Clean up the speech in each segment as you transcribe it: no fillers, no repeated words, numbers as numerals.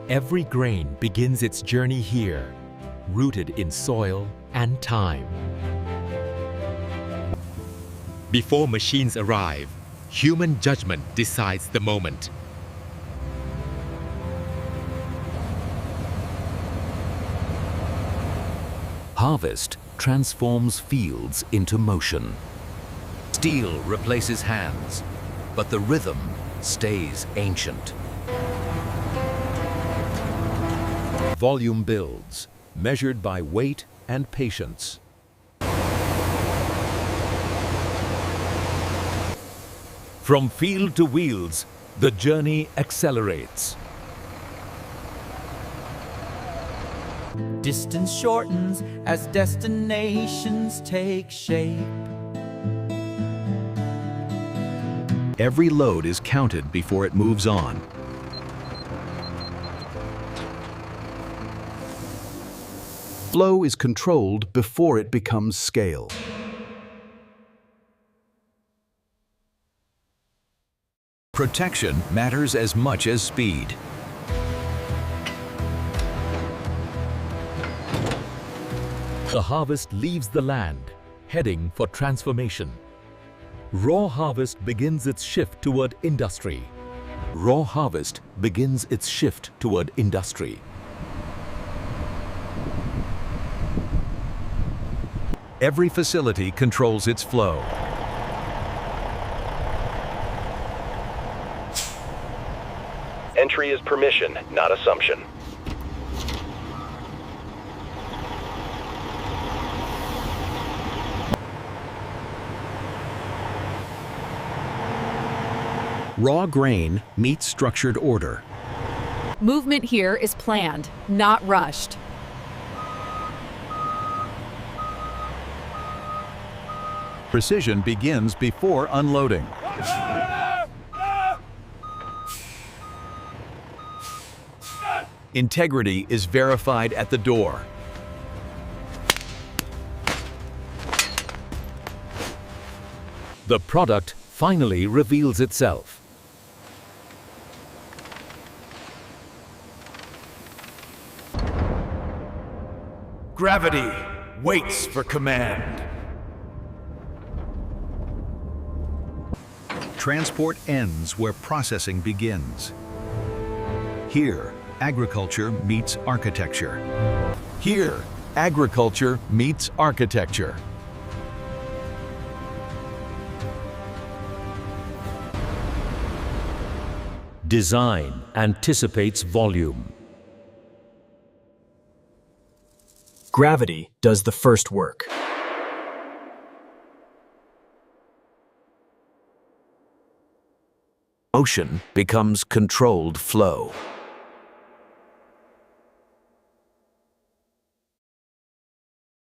Every grain begins its journey here, rooted in soil and time. Before machines arrive, human judgment decides the moment. Harvest transforms fields into motion. Steel replaces hands, but the rhythm stays ancient. Volume builds, measured by weight and patience. From field to wheels, the journey accelerates. Distance shortens as destinations take shape. Every load is counted before it moves on. Flow is controlled before it becomes scale. Protection matters as much as speed. The harvest leaves the land, heading for transformation. Raw harvest begins its shift toward industry. Raw harvest begins its shift toward industry. Every facility controls its flow. Entry is permission, not assumption. Raw grain meets structured order. Movement here is planned, not rushed. Precision begins before unloading. Integrity is verified at the door. The product finally reveals itself. Gravity waits for command. Transport ends where processing begins. Here, agriculture meets architecture. Here, agriculture meets architecture. Design anticipates volume. Gravity does the first work. Motion becomes controlled flow.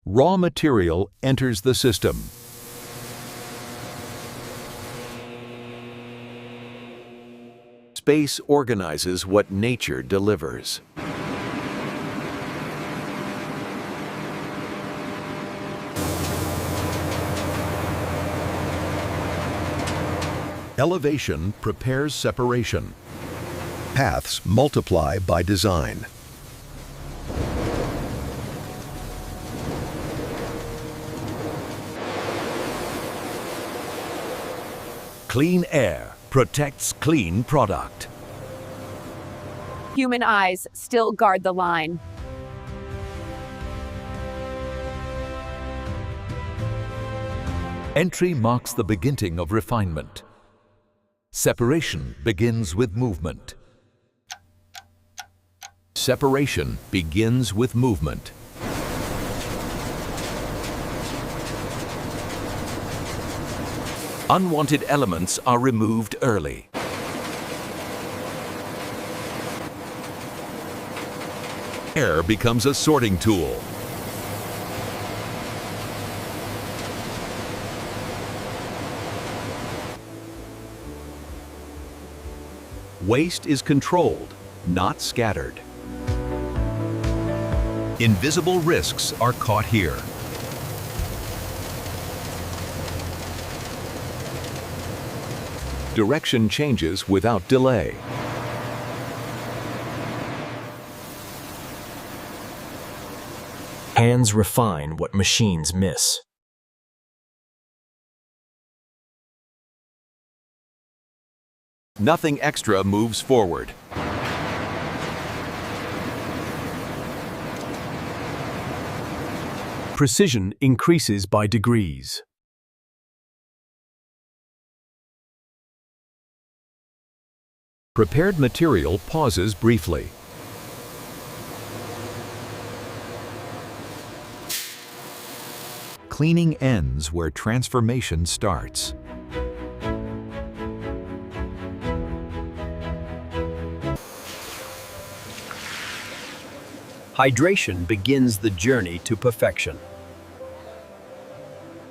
Raw material enters the system. Space organizes what nature delivers. Elevation prepares separation. Paths multiply by design. Clean air protects clean product. Human eyes still guard the line. Entry marks the beginning of refinement. Separation begins with movement. Separation begins with movement. Unwanted elements are removed early. Air becomes a sorting tool. Waste is controlled, not scattered. Invisible risks are caught here. Direction changes without delay. Hands refine what machines miss. Nothing extra moves forward. Precision increases by degrees. Prepared material pauses briefly. Cleaning ends where transformation starts. Hydration begins the journey to perfection.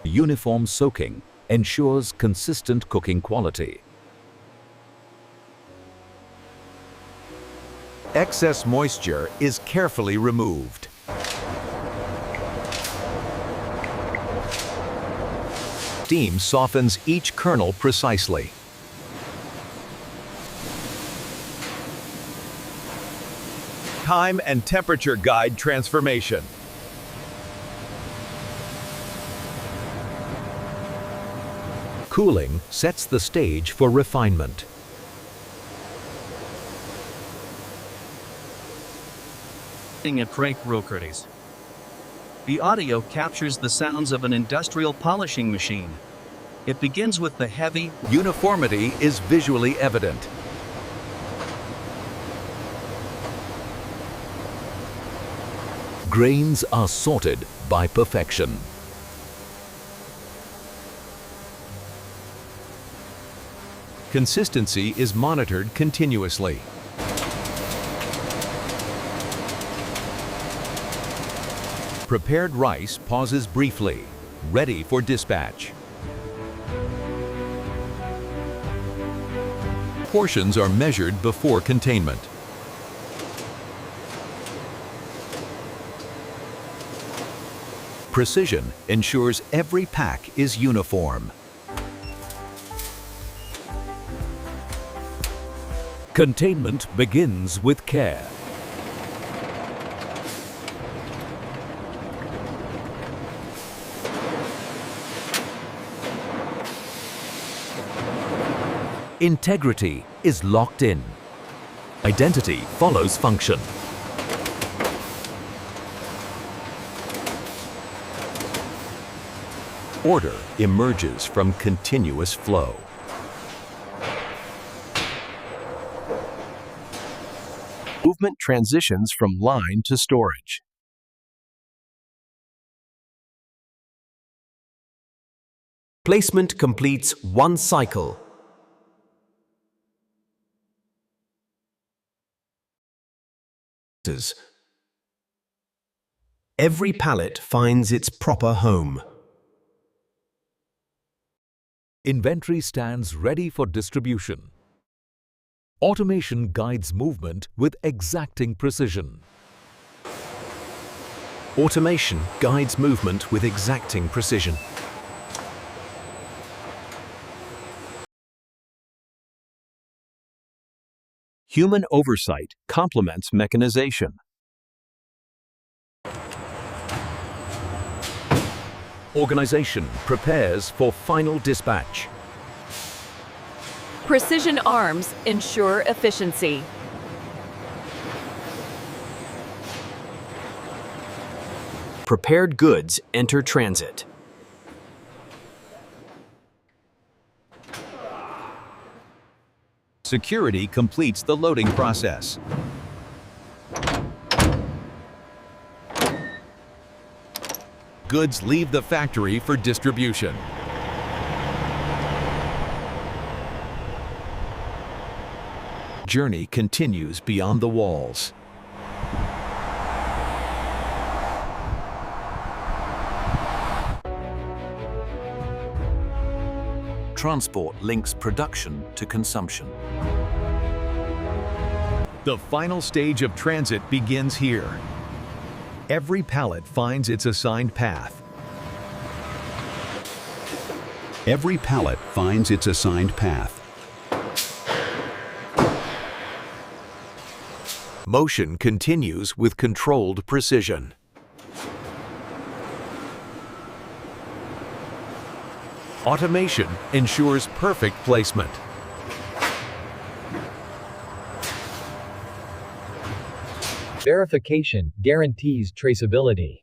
Uniform soaking ensures consistent cooking quality. Excess moisture is carefully removed. Steam softens each kernel precisely. Time and temperature guide transformation. Cooling sets the stage for refinement. At brake rockers. The audio captures the sounds of an industrial polishing machine. It begins with the heavy. Uniformity is visually evident. Grains are sorted by perfection. Consistency is monitored continuously. Prepared rice pauses briefly, ready for dispatch. Portions are measured before containment. Precision ensures every pack is uniform. Containment begins with care. Integrity is locked in. Identity follows function. Order emerges from continuous flow. Movement transitions from line to storage. Placement completes one cycle. Every pallet finds its proper home. Inventory stands ready for distribution. Automation guides movement with exacting precision. Automation guides movement with exacting precision. Human oversight complements mechanization. Organization prepares for final dispatch. Precision arms ensure efficiency. Prepared goods enter transit. Security completes the loading process. Goods leave the factory for distribution. Journey continues beyond the walls. Transport links production to consumption. The final stage of transit begins here. Every pallet finds its assigned path. Every pallet finds its assigned path. Motion continues with controlled precision. Automation ensures perfect placement. Verification guarantees traceability.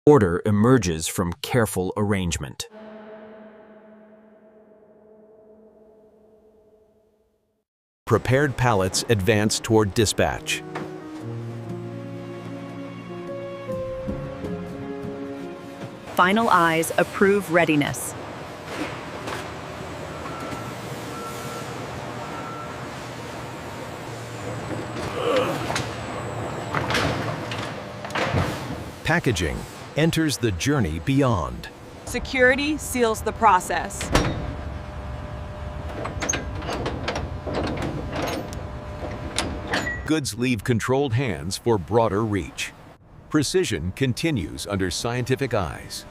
Order emerges from careful arrangement. Prepared pallets advance toward dispatch. Final eyes approve readiness. Packaging enters the journey beyond. Security seals the process. Goods leave controlled hands for broader reach. Precision continues under scientific eyes.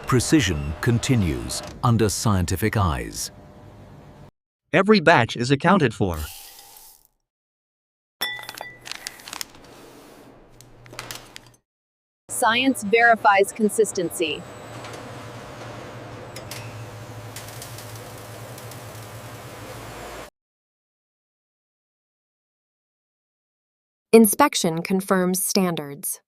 Precision continues under scientific eyes. Every batch is accounted for. Science verifies consistency. Inspection confirms standards.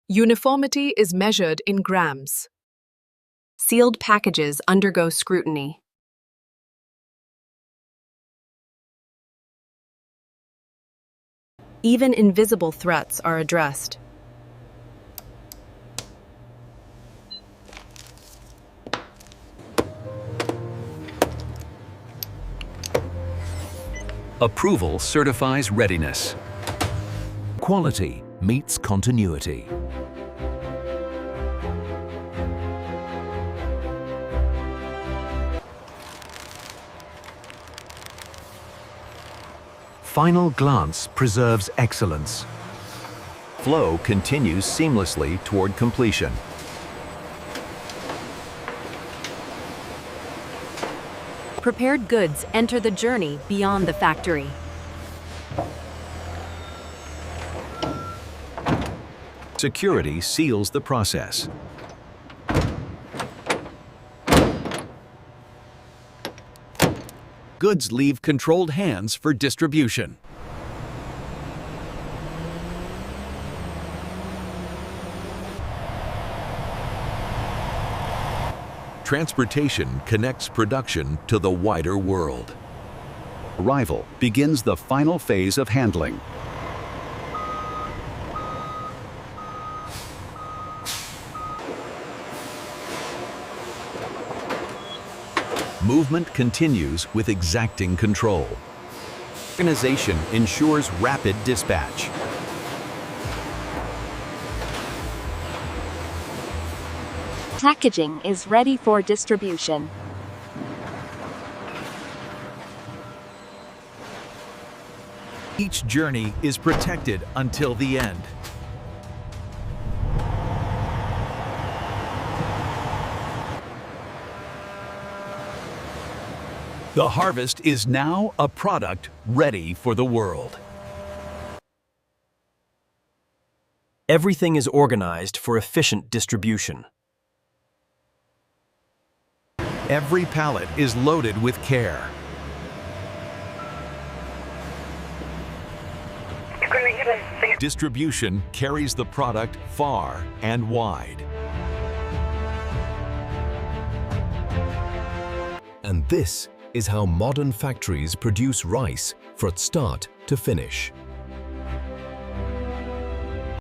Uniformity is measured in grams. Sealed packages undergo scrutiny. Even invisible threats are addressed. Approval certifies readiness. Quality meets continuity. Final glance preserves excellence. Flow continues seamlessly toward completion. Prepared goods enter the journey beyond the factory. Security seals the process. Goods leave controlled hands for distribution. Transportation connects production to the wider world. Arrival begins the final phase of handling. Movement continues with exacting control. Organization ensures rapid dispatch. Packaging is ready for distribution. Each journey is protected until the end. The harvest is now a product ready for the world. Everything is organized for efficient distribution. Every pallet is loaded with care. Distribution carries the product far and wide. And this is how modern factories produce rice from start to finish.